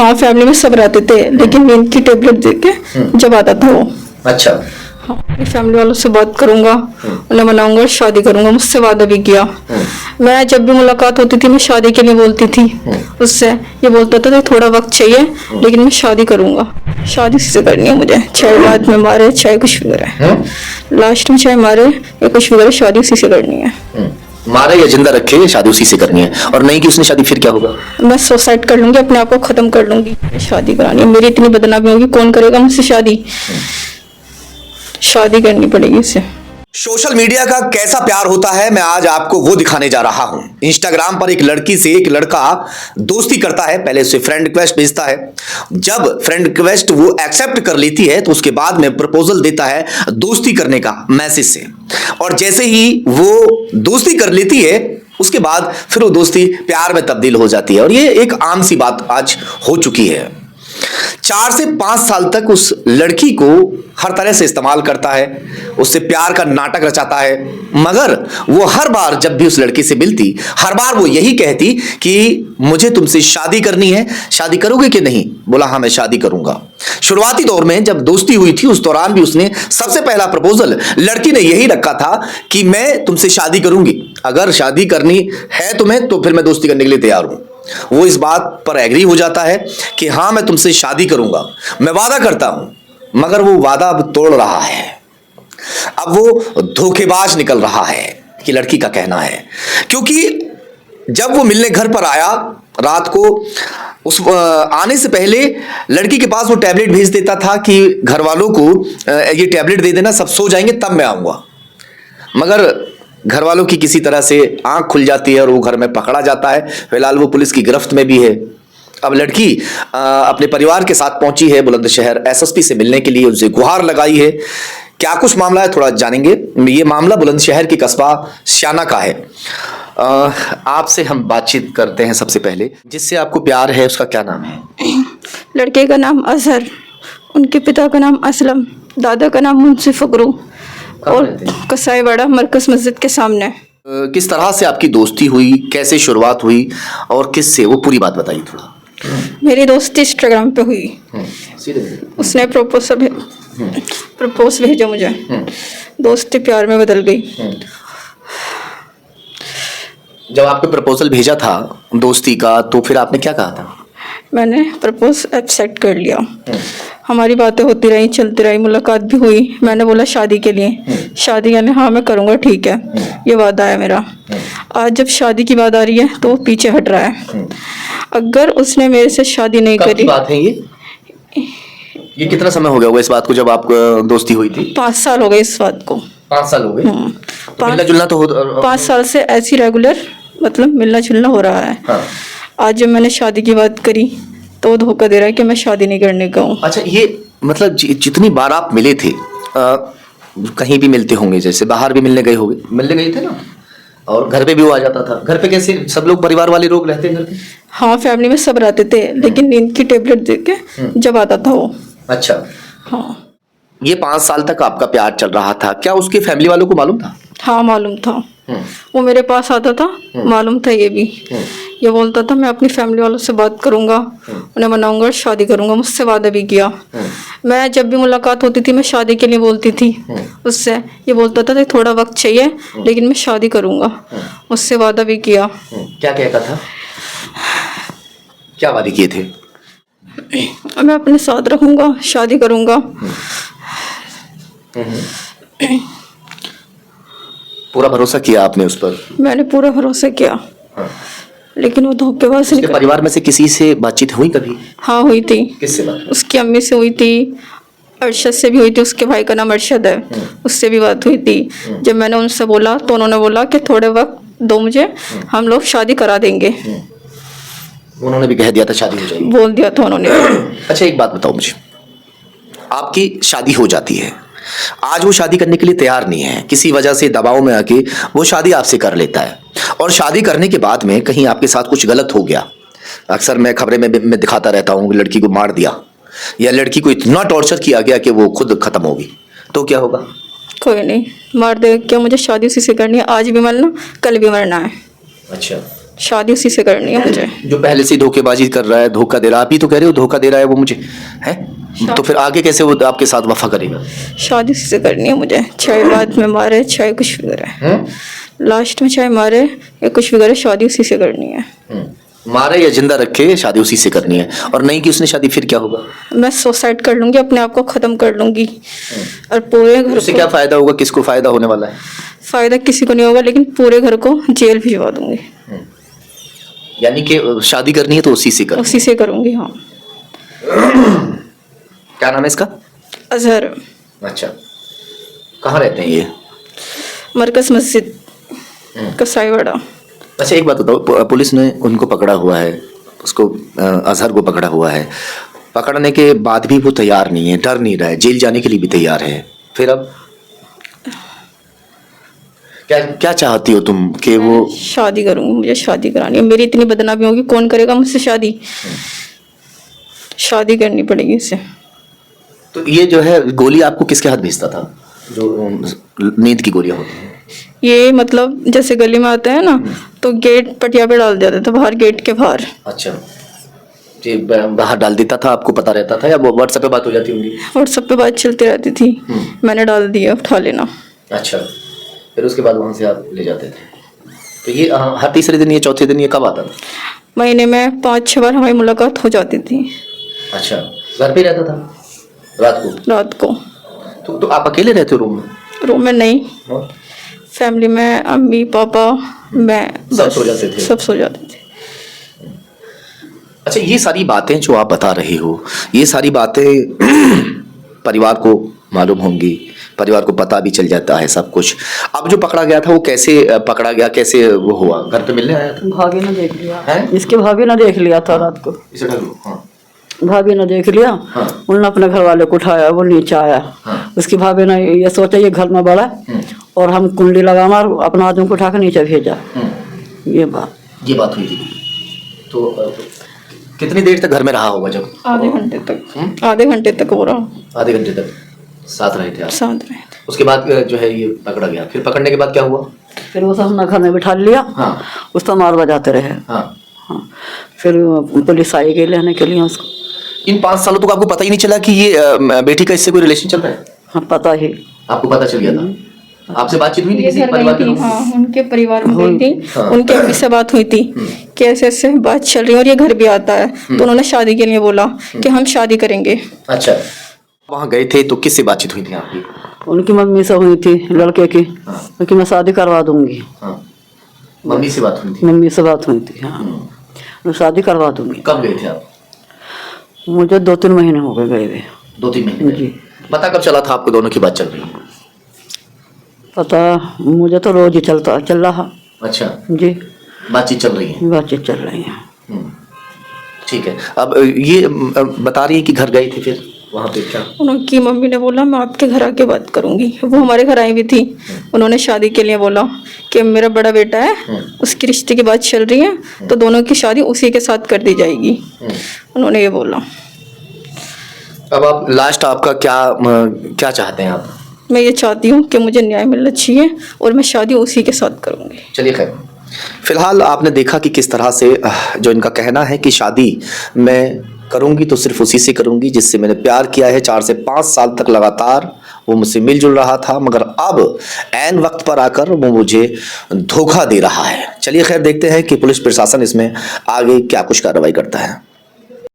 हाँ, फैमिली में सब रहते थे, लेकिन नींद की टेबलेट देके जब आता था वो। अच्छा। हाँ, अपनी फैमिली वालों से बात करूंगा, उन्हें मनाऊंगा, शादी करूंगा, मुझसे वादा भी किया। मैं जब भी मुलाकात होती थी मैं शादी के लिए बोलती थी उससे, ये बोलता था कि थोड़ा वक्त चाहिए लेकिन मैं शादी करूंगा। शादी से करनी है मुझे, चाहे बाद में मारे चाहे कुछ भी करे, लास्ट में चाहे मारे या कुछ भी करे, शादी उसी से करनी है। मारे या जिंदा रखे शादी उसी से करनी है, और नहीं कि उसने शादी फिर क्या होगा? मैं सुसाइड कर लूंगी, अपने आप को खत्म कर लूंगी। शादी करानी है, मेरी इतनी बदनामी होगी, कौन करेगा मुझसे शादी? शादी करनी पड़ेगी उससे। सोशल मीडिया का कैसा प्यार होता है मैं आज आपको वो दिखाने जा रहा हूं। इंस्टाग्राम पर एक लड़की से एक लड़का दोस्ती करता है, पहले उसे फ्रेंड रिक्वेस्ट भेजता है। जब फ्रेंड रिक्वेस्ट वो एक्सेप्ट कर लेती है तो उसके बाद में प्रपोजल देता है दोस्ती करने का मैसेज से, और जैसे ही वो दोस्ती कर लेती है उसके बाद फिर वो दोस्ती प्यार में तब्दील हो जाती है, और ये एक आम सी बात आज हो चुकी है। 4 से 5 साल तक उस लड़की को हर तरह से इस्तेमाल करता है, उससे प्यार का नाटक रचाता है, मगर वो हर बार जब भी उस लड़की से मिलती हर बार वो यही कहती कि मुझे तुमसे शादी करनी है, शादी करोगे कि नहीं? बोला हाँ मैं शादी करूंगा। शुरुआती दौर में जब दोस्ती हुई थी उस दौरान भी उसने सबसे पहला प्रपोजल लड़की ने यही रखा था कि मैं तुमसे शादी करूंगी, अगर शादी करनी है तुम्हें तो फिर मैं दोस्ती करने के लिए तैयार हूं। वो इस बात पर एग्री हो जाता है कि हाँ मैं तुमसे शादी करूंगा, मैं वादा करता हूं, मगर वो वादा अब तोड़ रहा है। अब वो धोखेबाज निकल रहा है कि लड़की का कहना है, क्योंकि जब वो मिलने घर पर आया रात को, उस आने से पहले लड़की के पास वो टैबलेट भेज देता था कि घर वालों को ये टैबलेट दे देना, सब सो जाएंगे तब मैं आऊंगा, मगर घर वालों की किसी तरह से आंख खुल जाती है और वो घर में पकड़ा जाता है। फिलहाल वो पुलिस की गिरफ्त में भी है। अब लड़की अपने परिवार के साथ पहुंची है बुलंदशहर एसएसपी से मिलने के लिए, उनसे गुहार लगाई है। क्या कुछ मामला है थोड़ा जानेंगे। ये मामला बुलंदशहर के कस्बा श्याना का है। आपसे हम बातचीत करते हैं। सबसे पहले जिससे आपको प्यार है उसका क्या नाम है? लड़के का नाम अजहर, उनके पिता का नाम असलम, दादा का नाम मुंशी फकरू, और कसाईवाड़ा मरकज मस्जिद के सामने। किस तरह से आपकी दोस्ती हुई, कैसे शुरुआत हुई और किससे, वो पूरी बात बताइए थोड़ा। मेरी दोस्ती इंस्टाग्राम पे हुई। उसने प्रपोज भेजा मुझे, दोस्ती प्यार में बदल गई। जब आपने प्रपोजल भेजा था दोस्ती का तो फिर आपने क्या कहा था? मैंने प्रपोज एक्सेप्ट कर लिया। हमारी बातें होती रही, चलती रही, मुलाकात भी हुई। मैंने बोला शादी के लिए, शादी यानी हाँ मैं करूँगा, ठीक है, ये वादा है मेरा। आज जब शादी की बात आ रही है तो वो पीछे हट रहा है। अगर उसने मेरे से शादी नहीं कब करी। की बात है ये कितना समय हो गया होगा इस बात को जब आप दोस्ती हुई थी? 5 साल हो गए इस बात को। 5 साल हो गए। तो मिलना जुलना तो 5 साल से ऐसी रेगुलर मतलब मिलना जुलना हो रहा है। हाँ। आज जब मैंने शादी की बात करी तो वो धोखा दे रहा है कि मैं शादी नहीं करने का हूँ। अच्छा, ये मतलब जितनी बार आप मिले थे कहीं भी मिलते होंगे, जैसे बाहर भी मिलने गए होंगे, मिलने गए थे ना, और घर पे भी वो आ जाता था। घर पे कैसे सब लोग परिवार वाले लोग रहते हैं घर पे? हाँ, फैमिली में सब रहते थे, लेकिन नींद की टेबलेट देके जब आता था वो। अच्छा। हाँ। ये 5 साल तक आपका प्यार चल रहा था, क्या उसके फैमिली वालों को मालूम था? हाँ मालूम था, वो मेरे पास आता था, मालूम था ये भी। ये बोलता था मैं अपनी फैमिली वालों से बात करूंगा, उन्हें मनाऊंगा, शादी करूंगा, मुझसे वादा भी किया। मैं जब भी मुलाकात होती थी मैं शादी के लिए बोलती थी उससे, ये बोलता था कि थोड़ा वक्त चाहिए लेकिन मैं शादी करूंगा, मुझसे वादा भी किया। क्या कहता था? क्या वादे किए थे? मैं अपने साथ रखूंगा, शादी करूंगा। पूरा भरोसा किया आपने उस पर? मैंने पूरा भरोसा किया। हाँ। लेकिन वो धोखेबाज निकला। परिवार में से किसी से बातचीत हुई कभी? हाँ हुई थी। किससे बात? उसकी अम्मी से हुई थी, अरशद से भी हुई थी, उसके भाई का नाम अरशद है, उससे भी बात हुई थी। जब मैंने उनसे बोला तो उन्होंने बोला कि थोड़े वक्त दो मुझे, हम लोग शादी करा देंगे। उन्होंने भी कह दिया था शादी हो जाएगी? बोल दिया था उन्होंने। अच्छा एक बात बताओ मुझे, आपकी शादी हो जाती है, आज वो शादी करने के लिए तैयार नहीं है, किसी वजह से दबाव में आके वो शादी आपसे कर लेता है, और शादी करने के बाद में कहीं आपके साथ कुछ गलत हो गया। अक्सर मैं खबरें में दिखाता रहता हूँ, लड़की को मार दिया या लड़की को इतना टॉर्चर किया गया कि वो खुद खत्म होगी, तो क्या होगा? कोई नहीं, मार दे क्या, मुझे शादी उसी से करनी है, आज भी मरना कल भी मरना है। अच्छा, शादी उसी से करनी है मुझे। जो पहले से धोखेबाजी कर रहा है, धोखा दे रहा है, आप ही तो कह रहे हो धोखा दे रहा है वो मुझे, है? तो फिर आगे कैसे वो आपके साथ वफा करेगा? शादी उसी से करनी है मुझे, चाहे बाद में मारे चाहे कुछ भी करे, लास्ट में चाहे मारे या कुछ भी करे, शादी उसी से करनी है। मारे या जिंदा रखे, शादी उसी से करनी है। और नहीं कि उसने शादी, फिर क्या होगा? मैं सुसाइड कर लूंगी, अपने आप को खत्म कर लूंगी और पूरे घर उससे को। क्या फायदा होगा? किसको फायदा होने वाला है? फायदा किसी को नहीं होगा, लेकिन पूरे घर को जेल भिजवा दूंगी। यानी कि शादी करनी है तो उसी से उसी से करूंगी। हाँ। क्या नाम है इसका? अजहर। अच्छा, कहाँ रहते हैं ये? मरकज मस्जिद कसाईवाड़ा। अच्छा, एक बात बताओ, पुलिस ने उनको पकड़ा हुआ है, उसको अजहर को पकड़ा हुआ है, पकड़ने के बाद भी वो तैयार नहीं है, डर नहीं रहा है, जेल जाने के लिए भी तैयार है, फिर अब क्या क्या चाहती हो तुम कि वो? शादी करूंगी, मुझे शादी करानी है, मेरी इतनी बदनामी होगी, कौन करेगा मुझसे शादी? शादी करनी पड़ेगी इससे। तो ये जो है गोली आपको किसके हाथ भेजता था, जो नींद की गोलियां होती हैं? ये मतलब जैसे गली में आते हैं ना, तो गेट पटिया पे डाल देते थे, बाहर गेट के बाहर। अच्छा, जी, बाहर डाल देता था, आपको पता रहता था या वो व्हाट्सएप पे बात हो जाती होंगी? व्हाट्सएप पे बात चलती रहती थी, मैंने डाल दिया, उठा लेना। अच्छा, फिर उसके बाद वहाँ से आप ले जाते थे। तो ये हर तीसरे दिन या चौथे दिन ये कब आता था? महीने में 5-6 बार हमारी मुलाकात हो जाती थी। अच्छा, घर पे रहता था रात को? रात को। तो आप अकेले रहते हो रूम में? रूम में नहीं, हाँ? फैमिली में अम्मी पापा मैं सब बस सो जाते थे? सब सो जाते थे। अच्छा, ये सारी बातें जो आप बता रही हो, ये सारी बातें परिवार को मालूम होंगी, परिवार को पता भी चल जाता है सब कुछ। अब जो पकड़ा गया था वो कैसे पकड़ा गया, कैसे वो हुआ? घर पे मिलने आया था? भाभी ने देख लिया हैं? इसके भाभी ने देख लिया था रात को, इसे ढक लो। हाँ, भाभी ने देख लिया। हाँ। उन्होंने अपने घर वाले को उठाया, वो नीचे आया। हाँ। उसकी भाभी ने ये सोचा ये घर में बड़ा और हम कुंडली लगा मार अपना आदमी को उठा कर नीचे भेजा। ये बात हुई थी। तो कितनी देर तक घर में रहा होगा? जब आधे घंटे तक, आधे घंटे तक हो रहा। आधे घंटे तक साथ रहे थे आप? साथ रहे थे। उसके बाद जो है ये पकड़ा गया, फिर पकड़ने के बाद क्या हुआ? फिर वो सब हमने घर में बिठा लिया। हाँ। उसका मार बजाते रहे। हाँ। हाँ। फिर पुलिस आई गई लेने के लिए उसको। इन 5 सालों तक आपको पता ही नहीं चला कि ये बेटी का इससे कोई रिलेशन चल रहा है? हाँ, पता ही। आपको पता चल गया था? आपसे बातचीत हुई थी ये किसी घर परिवार गई के थी, लोगों हाँ, उनके परिवार में गई थी। हाँ। उनके अम्मी से बात हुई थी कि ऐसे ऐसे बात चल रही है और ये घर भी आता है, तो उन्होंने शादी के लिए बोला कि हम शादी करेंगे। से? अच्छा, वहाँ गए थे तो किससे बातचीत हुई थी आपकी? उनकी मम्मी से हुई थी लड़के की, क्योंकि मैं शादी करवा दूंगी। हाँ, मम्मी से बात हुई थी? मम्मी से बात हुई थी। हाँ, मैं शादी करवा दूंगी। कब गए थे आप? मुझे 2-3 महीने हो गए गए हुए। 2-3 महीने? जी। पता कब चला था आपको दोनों की बात चल रही है? पता मुझे तो रोज ही चल रहा। अच्छा, जी, बातचीत चल रही है? बातचीत चल रही है। ठीक है। अब ये बता रही है कि घर गए थे, फिर वहाँ पे क्या? उनकी मम्मी ने बोला मैं आपके घर आके बात करूंगी। वो हमारे घर आई भी थी, उन्होंने शादी के लिए बोला कि मेरा बड़ा बेटा है, उसकी रिश्ते की बात चल रही है, तो दोनों की शादी उसी के साथ कर दी जाएगी, उन्होंने ये बोला। अब आप लास्ट आपका क्या चाहते हैं आप? मैं ये चाहती हूँ कि मुझे न्याय मिलना चाहिए और मैं शादी उसी के साथ करूंगी। चलिए, खैर, फिलहाल आपने देखा कि किस तरह से जो इनका कहना है कि शादी मैं करूंगी तो सिर्फ उसी से करूंगी जिससे मैंने प्यार किया है। 4 से 5 साल तक लगातार वो मुझसे मिलजुल रहा था, मगर अब ऐन वक्त पर आकर वो मुझे धोखा दे रहा है। चलिए, खैर, देखते हैं कि पुलिस प्रशासन इसमें आगे क्या कुछ कार्रवाई करता है।